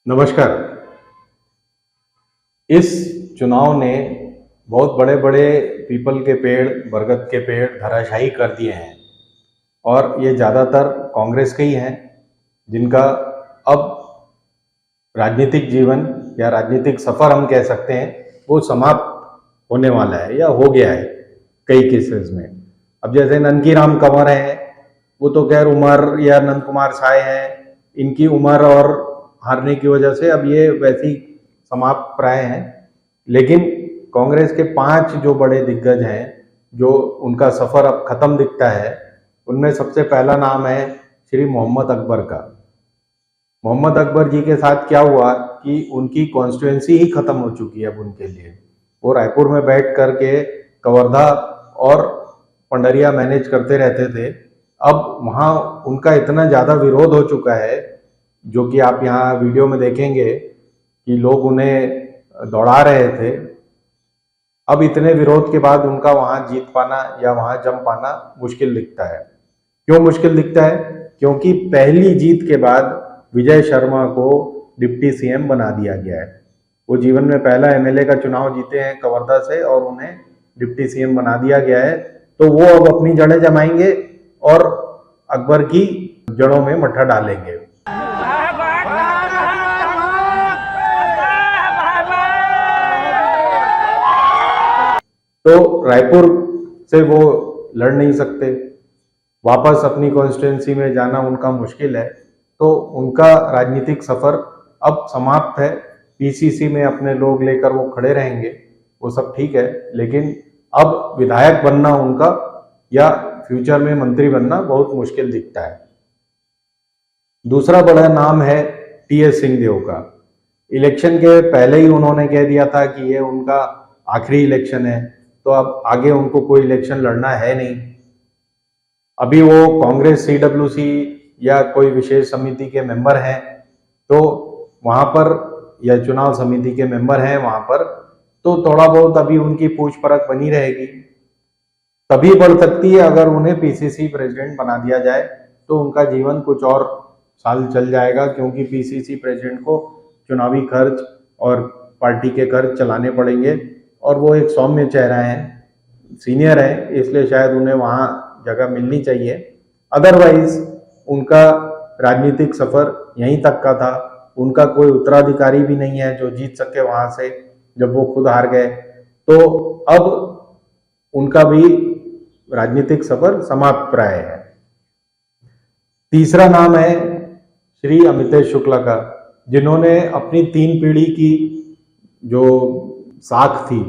नमस्कार। इस चुनाव ने बहुत बड़े बड़े पीपल के पेड़, बरगद के पेड़ धराशायी कर दिए हैं और ये ज़्यादातर कांग्रेस के ही हैं, जिनका अब राजनीतिक जीवन या राजनीतिक सफ़र हम कह सकते हैं वो समाप्त होने वाला है या हो गया है कई केसेस में। अब जैसे ननकीराम कंवर हैं, वो तो खैर उमर या नंद कुमार साय हैं, इनकी उम्र और हारने की वजह से अब ये वैसी समाप्त प्राय हैं। लेकिन कांग्रेस के 5 जो बड़े दिग्गज हैं, जो उनका सफ़र अब ख़त्म दिखता है, उनमें सबसे पहला नाम है श्री मोहम्मद अकबर का। मोहम्मद अकबर जी के साथ क्या हुआ कि उनकी कॉन्स्टिट्यूएंसी ही ख़त्म हो चुकी है अब उनके लिए। वो रायपुर में बैठ करके कवर्धा और पंडरिया मैनेज करते रहते थे। अब वहाँ उनका इतना ज़्यादा विरोध हो चुका है, जो कि आप यहाँ वीडियो में देखेंगे कि लोग उन्हें दौड़ा रहे थे। अब इतने विरोध के बाद उनका वहाँ जीत पाना या वहाँ जम पाना मुश्किल दिखता है। क्यों मुश्किल दिखता है? क्योंकि पहली जीत के बाद विजय शर्मा को डिप्टी सीएम बना दिया गया है। वो जीवन में पहला एमएलए का चुनाव जीते हैं कवर्धा से और उन्हें डिप्टी सीएम बना दिया गया है। तो वो अब अपनी जड़ें जमाएंगे और अकबर की जड़ों में मट्ठा डालेंगे। तो रायपुर से वो लड़ नहीं सकते, वापस अपनी कॉन्स्टिट्यूंसी में जाना उनका मुश्किल है। तो उनका राजनीतिक सफर अब समाप्त है। पीसीसी में अपने लोग लेकर वो खड़े रहेंगे, वो सब ठीक है, लेकिन अब विधायक बनना उनका या फ्यूचर में मंत्री बनना बहुत मुश्किल दिखता है। दूसरा बड़ा नाम है टीएस सिंहदेव का। इलेक्शन के पहले ही उन्होंने कह दिया था कि ये उनका आखिरी इलेक्शन है, तो अब आगे उनको कोई इलेक्शन लड़ना है नहीं। अभी वो कांग्रेस सीडब्ल्यूसी या कोई विशेष समिति के मेंबर हैं, तो वहां पर या चुनाव समिति के मेंबर हैं वहां पर, तो थोड़ा बहुत अभी उनकी पूछ परख बनी रहेगी। तभी बढ़ सकती है अगर उन्हें पीसीसी प्रेसिडेंट बना दिया जाए, तो उनका जीवन कुछ और साल चल जाएगा, क्योंकि पीसीसी प्रेसिडेंट को चुनावी खर्च और पार्टी के खर्च चलाने पड़ेंगे और वो एक सौम्य चेहरा है, सीनियर है, इसलिए शायद उन्हें वहाँ जगह मिलनी चाहिए। अदरवाइज उनका राजनीतिक सफर यहीं तक का था। उनका कोई उत्तराधिकारी भी नहीं है जो जीत सके वहां से, जब वो खुद हार गए। तो अब उनका भी राजनीतिक सफर समाप्त प्राय है। तीसरा नाम है श्री अमितेश शुक्ला का, जिन्होंने अपनी 3 पीढ़ी की जो साख थी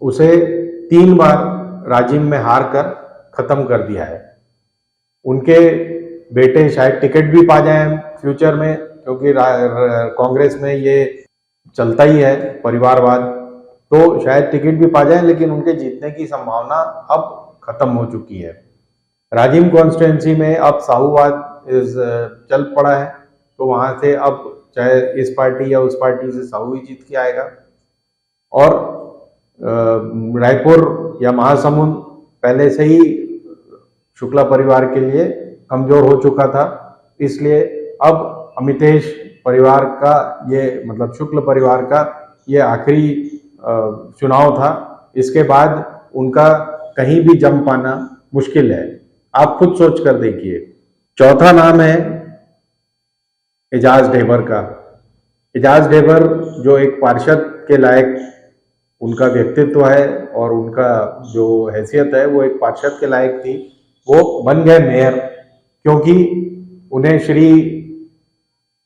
उसे 3 बार राजिम में हार कर खत्म कर दिया है। उनके बेटे शायद टिकट भी पा जाएं फ्यूचर में, क्योंकि कांग्रेस में ये चलता ही है परिवारवाद, तो शायद टिकट भी पा जाएं, लेकिन उनके जीतने की संभावना अब खत्म हो चुकी है। राजिम कॉन्स्टिट्यूंसी में अब साहूवाद चल पड़ा है, तो वहां से अब चाहे इस पार्टी या उस पार्टी से साहू ही जीत के आएगा। और रायपुर या महासमुंद पहले से ही शुक्ला परिवार के लिए कमजोर हो चुका था, इसलिए अब अमितेश परिवार का ये मतलब शुक्ल परिवार का ये आखिरी चुनाव था। इसके बाद उनका कहीं भी जम पाना मुश्किल है, आप खुद सोच कर देखिए। चौथा नाम है एजाज ढेबर का। एजाज ढेबर जो एक पार्षद के लायक उनका व्यक्तित्व है और उनका जो हैसियत है वो एक पार्षद के लायक थी, वो बन गए मेयर, क्योंकि उन्हें श्री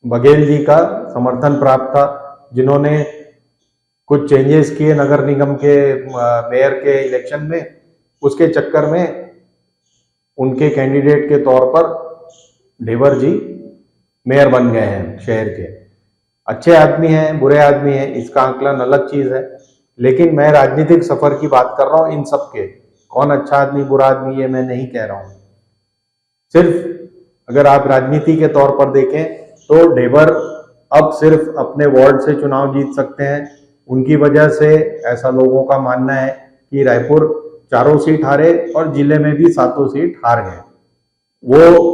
बघेल जी का समर्थन प्राप्त था, जिन्होंने कुछ चेंजेस किए नगर निगम के मेयर के इलेक्शन में। उसके चक्कर में उनके कैंडिडेट के तौर पर ढेबर जी मेयर बन गए हैं शहर के। अच्छे आदमी हैं, बुरे आदमी हैं, इसका आंकलन अलग चीज है, लेकिन मैं राजनीतिक सफर की बात कर रहा हूं। इन सब के कौन अच्छा आदमी बुरा आदमी ये मैं नहीं कह रहा हूं। सिर्फ अगर आप राजनीति के तौर पर देखें तो ढेबर अब सिर्फ अपने वार्ड से चुनाव जीत सकते हैं। उनकी वजह से ऐसा लोगों का मानना है कि रायपुर 4 सीट हारे और जिले में भी 7 सीट हार गए। वो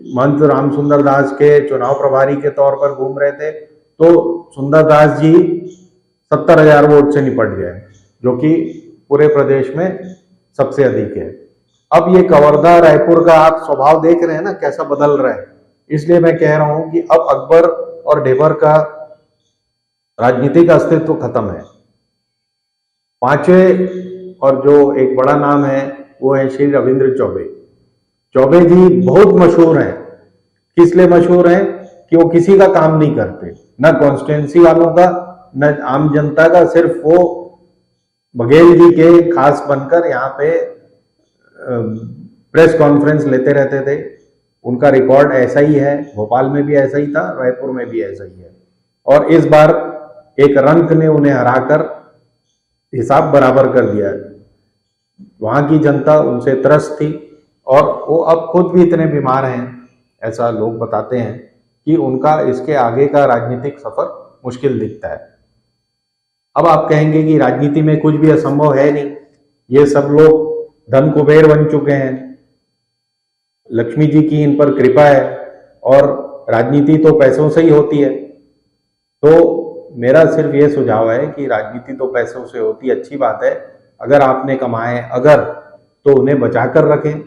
महंत रामसुंदर दास के चुनाव प्रभारी के तौर पर घूम रहे थे, तो सुंदरदास जी 70,000 वोट से निपट गए, जो कि पूरे प्रदेश में सबसे अधिक है। अब ये कवर्धा रायपुर का आप स्वभाव देख रहे हैं ना कैसा बदल रहा है। इसलिए मैं कह रहा हूं कि अब अकबर और ढेबर का राजनीतिक अस्तित्व खत्म है। पांचवे और जो एक बड़ा नाम है वो है श्री रविंद्र चौबे। चौबे जी बहुत मशहूर हैं। किस लिए मशहूर हैं कि वो किसी का काम नहीं करते, न कॉन्स्टिट्यूंसी वालों का न आम जनता का, सिर्फ वो बघेल जी के खास बनकर यहाँ पे प्रेस कॉन्फ्रेंस लेते रहते थे। उनका रिकॉर्ड ऐसा ही है, भोपाल में भी ऐसा ही था, रायपुर में भी ऐसा ही है। और इस बार एक रंक ने उन्हें हराकर हिसाब बराबर कर दिया। वहां की जनता उनसे त्रस्त थी और वो अब खुद भी इतने बीमार हैं, ऐसा लोग बताते हैं, कि उनका इसके आगे का राजनीतिक सफर मुश्किल दिखता है। अब आप कहेंगे कि राजनीति में कुछ भी असंभव है नहीं, ये सब लोग धन कुबेर बन चुके हैं, लक्ष्मी जी की इन पर कृपा है और राजनीति तो पैसों से ही होती है। तो मेरा सिर्फ ये सुझाव है कि राजनीति तो पैसों से होती है, अच्छी बात है, अगर आपने कमाए अगर, तो उन्हें बचा कर रखें,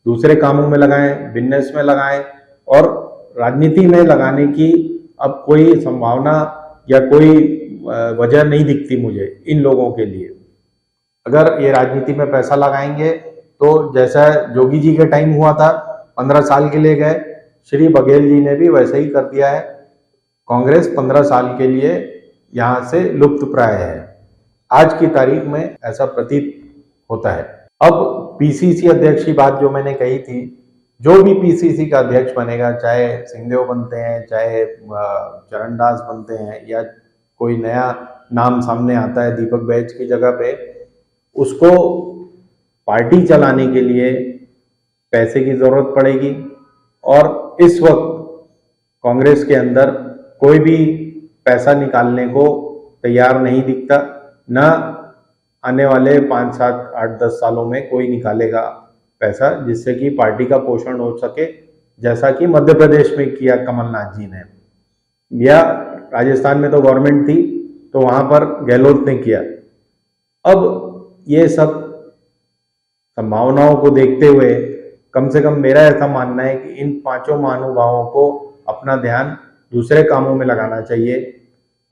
दूसरे कामों में लगाएं, बिजनेस में लगाएं। और राजनीति में लगाने की अब कोई संभावना या कोई वजह नहीं दिखती मुझे इन लोगों के लिए। अगर ये राजनीति में पैसा लगाएंगे तो जैसा जोगी जी के टाइम हुआ था, 15 साल के लिए गए, श्री बघेल जी ने भी वैसे ही कर दिया है। कांग्रेस 15 साल के लिए यहां से लुप्त प्राय है, आज की तारीख में ऐसा प्रतीत होता है। अब पीसीसी अध्यक्ष की बात जो मैंने कही थी, जो भी पीसीसी का अध्यक्ष बनेगा, चाहे सिंहदेव बनते हैं, चाहे चरणदास बनते हैं, या कोई नया नाम सामने आता है दीपक बैज की जगह पे, उसको पार्टी चलाने के लिए पैसे की जरूरत पड़ेगी। और इस वक्त कांग्रेस के अंदर कोई भी पैसा निकालने को तैयार नहीं दिखता, न आने वाले 5, 7, 8, 10 सालों में कोई निकालेगा पैसा जिससे कि पार्टी का पोषण हो सके, जैसा कि मध्य प्रदेश में किया कमलनाथ जी ने, या राजस्थान में तो गवर्नमेंट थी तो वहां पर गहलोत ने किया। अब ये सब संभावनाओं को देखते हुए कम से कम मेरा ऐसा मानना है कि इन 5 महानुभावों को अपना ध्यान दूसरे कामों में लगाना चाहिए।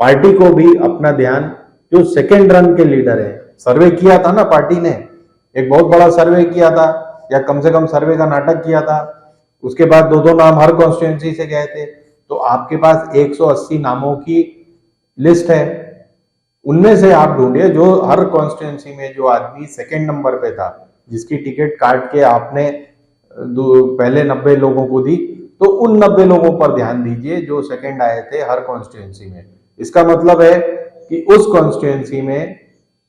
पार्टी को भी अपना ध्यान, जो सेकेंड रन के लीडर है, सर्वे किया था ना पार्टी ने, एक बहुत बड़ा सर्वे किया था, या कम से कम सर्वे का नाटक किया था, उसके बाद 2-2 नाम हर कॉन्स्टिट्यूंसी से गए थे। तो आपके पास 180 नामों की लिस्ट है, उनमें से आप ढूंढिए जो हर कॉन्स्टिट्यूंसी में जो आदमी सेकंड नंबर पे था, जिसकी टिकट काट के आपने पहले 90 लोगों को दी, तो उन 90 लोगों पर ध्यान दीजिए जो सेकंड आए थे हर कॉन्स्टिट्यूंसी में। इसका मतलब है कि उस कॉन्स्टिट्यूंसी में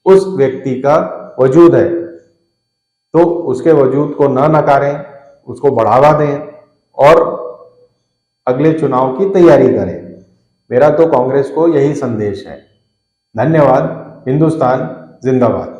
उस व्यक्ति का वजूद है, तो उसके वजूद को न नकारें, उसको बढ़ावा दें और अगले चुनाव की तैयारी करें। मेरा तो कांग्रेस को यही संदेश है। धन्यवाद। हिंदुस्तान जिंदाबाद।